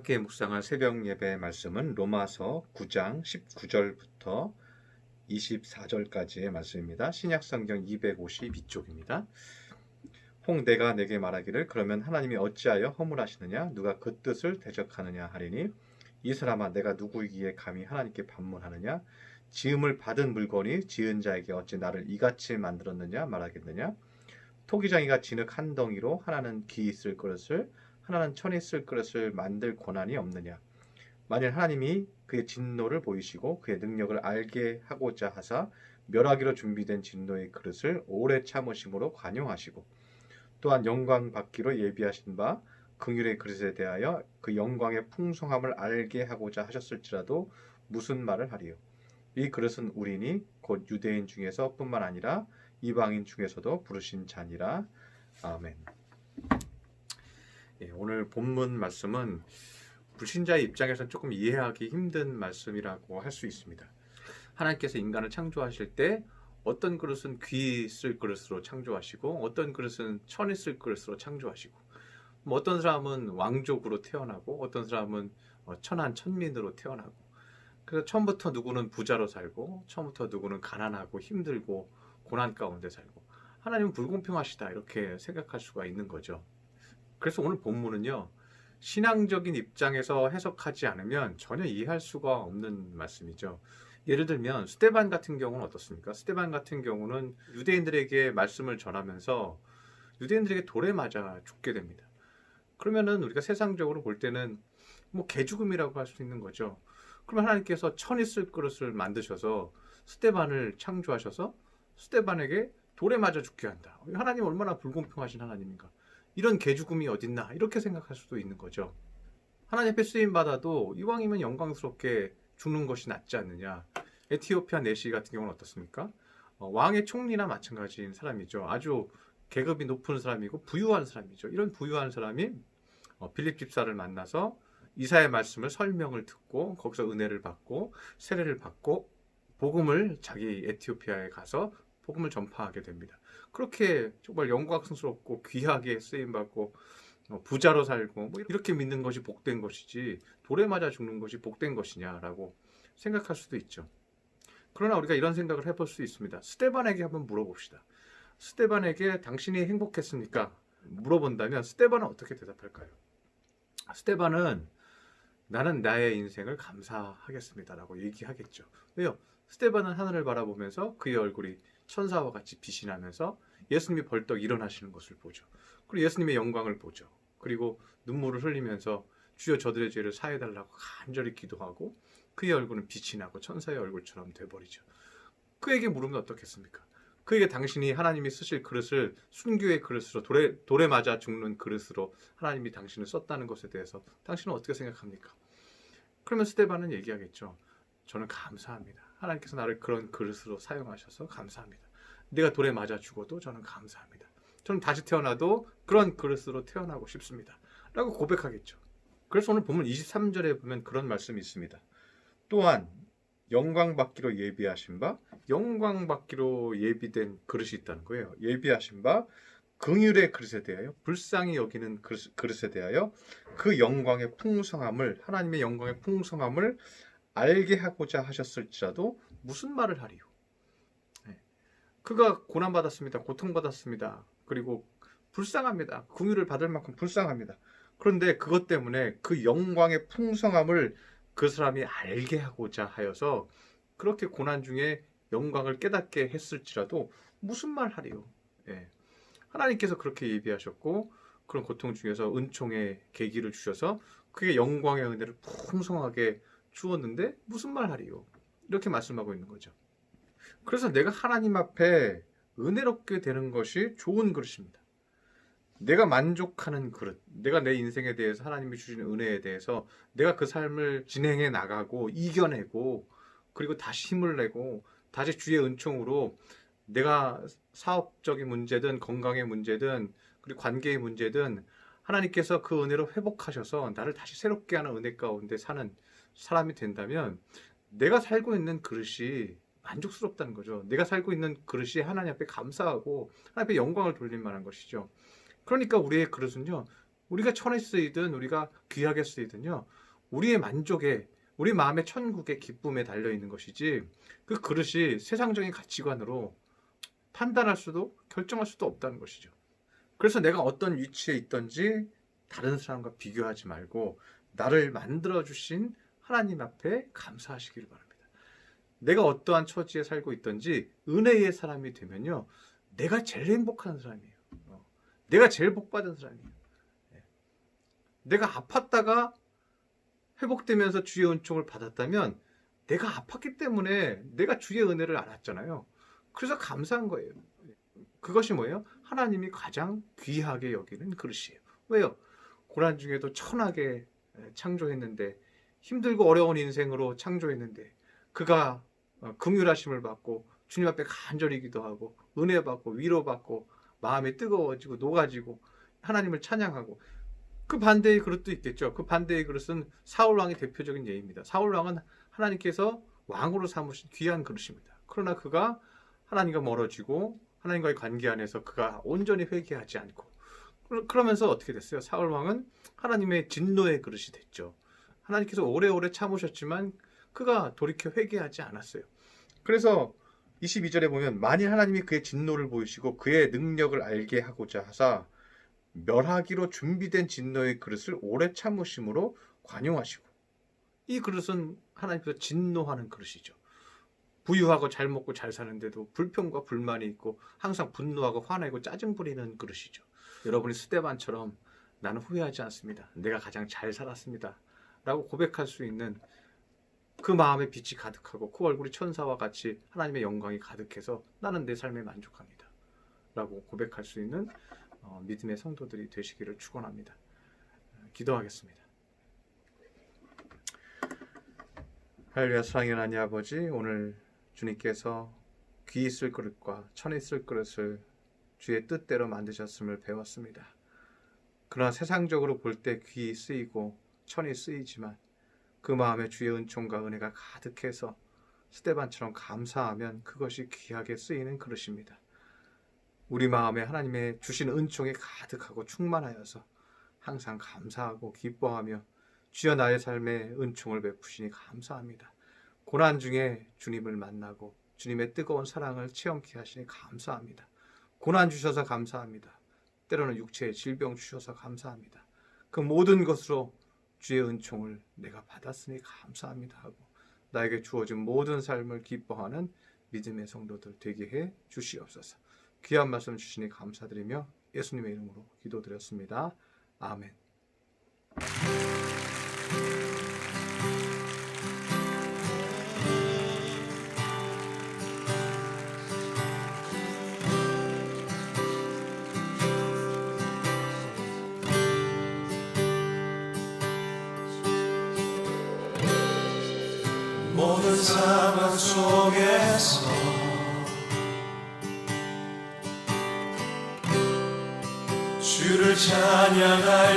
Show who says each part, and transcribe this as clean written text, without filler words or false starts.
Speaker 1: 함께 묵상할 새벽 예배 말씀은 로마서 9장 19절부터 24절까지의 말씀입니다. 신약성경 252쪽입니다. 혹 내가 내게 말하기를 그러면 하나님이 어찌하여 허물하시느냐 누가 그 뜻을 대적하느냐 하리니 이 사람아 내가 누구이기에 감히 하나님께 반문하느냐 지음을 받은 물건이 지은 자에게 어찌 나를 이같이 만들었느냐 말하겠느냐 토기장이가 진흙 한 덩이로 하나는 기 있을 그릇을 하나는 천이 쓸 그릇을 만들 권한이 없느냐 만일 하나님이 그의 진노를 보이시고 그의 능력을 알게 하고자 하사 멸하기로 준비된 진노의 그릇을 오래 참으심으로 관용하시고 또한 영광 받기로 예비하신 바 긍휼의 그릇에 대하여 그 영광의 풍성함을 알게 하고자 하셨을지라도 무슨 말을 하리요 이 그릇은 우리니 곧 유대인 중에서 뿐만 아니라 이방인 중에서도 부르신 자니라. 아멘. 오늘 본문 말씀은 불신자의 입장에서는 조금 이해하기 힘든 말씀이라고 할 수 있습니다. 하나님께서 인간을 창조하실 때 어떤 그릇은 귀 쓸 그릇으로 창조하시고 어떤 그릇은 천이 쓸 그릇으로 창조하시고 어떤 사람은 왕족으로 태어나고 어떤 사람은 천한 천민으로 태어나고 그래서 처음부터 누구는 부자로 살고 처음부터 누구는 가난하고 힘들고 고난 가운데 살고 하나님은 불공평하시다 이렇게 생각할 수가 있는 거죠. 그래서 오늘 본문은요. 신앙적인 입장에서 해석하지 않으면 전혀 이해할 수가 없는 말씀이죠. 예를 들면 스데반 같은 경우는 어떻습니까? 스데반 같은 경우는 유대인들에게 말씀을 전하면서 유대인들에게 돌에 맞아 죽게 됩니다. 그러면은 우리가 세상적으로 볼 때는 뭐 개죽음이라고 할 수 있는 거죠. 그러면 하나님께서 천이 쓸 그릇을 만드셔서 스데반을 창조하셔서 스데반에게 돌에 맞아 죽게 한다. 하나님 얼마나 불공평하신 하나님인가. 이런 개죽음이 어딨나 이렇게 생각할 수도 있는 거죠. 하나님 앞에 쓰임받아도 이왕이면 영광스럽게 죽는 것이 낫지 않느냐. 에티오피아 내시 같은 경우는 어떻습니까? 왕의 총리나 마찬가지인 사람이죠. 아주 계급이 높은 사람이고 부유한 사람이죠. 이런 부유한 사람이 빌립 집사를 만나서 이사의 말씀을 설명을 듣고 거기서 은혜를 받고 세례를 받고 복음을 자기 에티오피아에 가서 복음을 전파하게 됩니다. 그렇게 정말 영광스럽고 귀하게 쓰임받고 부자로 살고 뭐 이렇게 믿는 것이 복된 것이지 돌에 맞아 죽는 것이 복된 것이냐라고 생각할 수도 있죠. 그러나 우리가 이런 생각을 해볼 수 있습니다. 스데반에게 한번 물어봅시다. 스데반에게 당신이 행복했습니까? 물어본다면 스데반은 어떻게 대답할까요? 스데반은 나는 나의 인생을 감사하겠습니다라고 얘기하겠죠. 왜요? 스데반은 하늘을 바라보면서 그의 얼굴이 천사와 같이 빛이 나면서 예수님이 벌떡 일어나시는 것을 보죠. 그리고 예수님의 영광을 보죠. 그리고 눈물을 흘리면서 주여 저들의 죄를 사해달라고 간절히 기도하고 그의 얼굴은 빛이 나고 천사의 얼굴처럼 돼버리죠. 그에게 물으면 어떻겠습니까? 그에게 당신이 하나님이 쓰실 그릇을 순교의 그릇으로 돌에 맞아 죽는 그릇으로 하나님이 당신을 썼다는 것에 대해서 당신은 어떻게 생각합니까? 그러면 스데반은 얘기하겠죠. 저는 감사합니다. 하나님께서 나를 그런 그릇으로 사용하셔서 감사합니다. 내가 돌에 맞아 죽어도 저는 감사합니다. 저는 다시 태어나도 그런 그릇으로 태어나고 싶습니다. 라고 고백하겠죠. 그래서 오늘 보면 23절에 보면 그런 말씀이 있습니다. 또한 영광 받기로 예비하신 바 영광 받기로 예비된 그릇이 있다는 거예요. 예비하신 바 긍휼의 그릇에 대하여 불쌍히 여기는 그릇에 대하여 그 영광의 풍성함을 하나님의 영광의 풍성함을 알게 하고자 하셨을지라도 무슨 말을 하리요? 그가 고난받았습니다. 고통받았습니다. 그리고 불쌍합니다. 긍휼을 받을 만큼 불쌍합니다. 그런데 그것 때문에 그 영광의 풍성함을 그 사람이 알게 하고자 하여서 그렇게 고난 중에 영광을 깨닫게 했을지라도 무슨 말 하리요? 하나님께서 그렇게 예비하셨고 그런 고통 중에서 은총의 계기를 주셔서 그게 영광의 은혜를 풍성하게 주었는데 무슨 말 하리요? 이렇게 말씀하고 있는 거죠. 그래서 내가 하나님 앞에 은혜롭게 되는 것이 좋은 그릇입니다. 내가 만족하는 그릇, 내가 내 인생에 대해서 하나님이 주신 은혜에 대해서 내가 그 삶을 진행해 나가고 이겨내고 그리고 다시 힘을 내고 다시 주의 은총으로 내가 사업적인 문제든 건강의 문제든 그리고 관계의 문제든 하나님께서 그 은혜로 회복하셔서 나를 다시 새롭게 하는 은혜 가운데 사는 사람이 된다면 내가 살고 있는 그릇이 만족스럽다는 거죠. 내가 살고 있는 그릇이 하나님 앞에 감사하고 하나님 앞에 영광을 돌릴 만한 것이죠. 그러니까 우리의 그릇은요 우리가 천에 쓰이든 우리가 귀하게 쓰이든요, 우리의 만족에, 우리 마음의 천국의 기쁨에 달려 있는 것이지, 그 그릇이 세상적인 가치관으로 판단할 수도 결정할 수도 없다는 것이죠. 그래서 내가 어떤 위치에 있든지 다른 사람과 비교하지 말고 나를 만들어 주신 하나님 앞에 감사하시기를 바랍니다. 내가 어떠한 처지에 살고 있든지 은혜의 사람이 되면요, 내가 제일 행복한 사람이에요. 내가 제일 복받은 사람이에요. 내가 아팠다가 회복되면서 주의 은총을 받았다면 내가 아팠기 때문에 내가 주의 은혜를 알았잖아요. 그래서 감사한 거예요. 그것이 뭐예요? 하나님이 가장 귀하게 여기는 그릇이에요. 왜요? 고난 중에도 천하게 창조했는데, 힘들고 어려운 인생으로 창조했는데, 그가 긍휼하심을 받고 주님 앞에 간절히 기도하고 은혜 받고 위로받고 마음이 뜨거워지고 녹아지고 하나님을 찬양하고, 그 반대의 그릇도 있겠죠. 그 반대의 그릇은 사울 왕의 대표적인 예입니다. 사울 왕은 하나님께서 왕으로 삼으신 귀한 그릇입니다. 그러나 그가 하나님과 멀어지고 하나님과의 관계 안에서 그가 온전히 회개하지 않고, 그러면서 어떻게 됐어요? 사울 왕은 하나님의 진노의 그릇이 됐죠. 하나님께서 오래오래 참으셨지만 그가 돌이켜 회개하지 않았어요. 그래서 22절에 보면, 만일 하나님이 그의 진노를 보이시고 그의 능력을 알게 하고자 하사 멸하기로 준비된 진노의 그릇을 오래 참으심으로 관용하시고, 이 그릇은 하나님께서 진노하는 그릇이죠. 부유하고 잘 먹고 잘 사는데도 불평과 불만이 있고 항상 분노하고 화내고 짜증 부리는 그릇이죠. 여러분이 스데반처럼 나는 후회하지 않습니다, 내가 가장 잘 살았습니다 라고 고백할 수 있는, 그 마음에 빛이 가득하고 그 얼굴이 천사와 같이 하나님의 영광이 가득해서 나는 내 삶에 만족합니다 라고 고백할 수 있는 믿음의 성도들이 되시기를 축원합니다. 기도하겠습니다. 할렐루야. 사랑의 하나님 아버지, 오늘 주님께서 귀 있을 그릇과 천에 있을 그릇을 주의 뜻대로 만드셨음을 배웠습니다. 그러나 세상적으로 볼 때 귀 쓰이고 천이 쓰이지만 그 마음에 주의 은총과 은혜가 가득해서 스데반처럼 감사하면 그것이 귀하게 쓰이는 그릇입니다. 우리 마음에 하나님의 주신 은총이 가득하고 충만하여서 항상 감사하고 기뻐하며 주여 나의 삶에 은총을 베푸시니 감사합니다. 고난 중에 주님을 만나고 주님의 뜨거운 사랑을 체험케 하시니 감사합니다. 고난 주셔서 감사합니다. 때로는 육체의 질병 주셔서 감사합니다. 그 모든 것으로 주의 은총을 내가 받았으니 감사합니다 하고 나에게 주어진 모든 삶을 기뻐하는 믿음의 성도들 되게 해 주시옵소서. 귀한 말씀 주시니 감사드리며 예수님의 이름으로 기도드렸습니다. 아멘.
Speaker 2: 모든 상황 속에서 주를 찬양할지라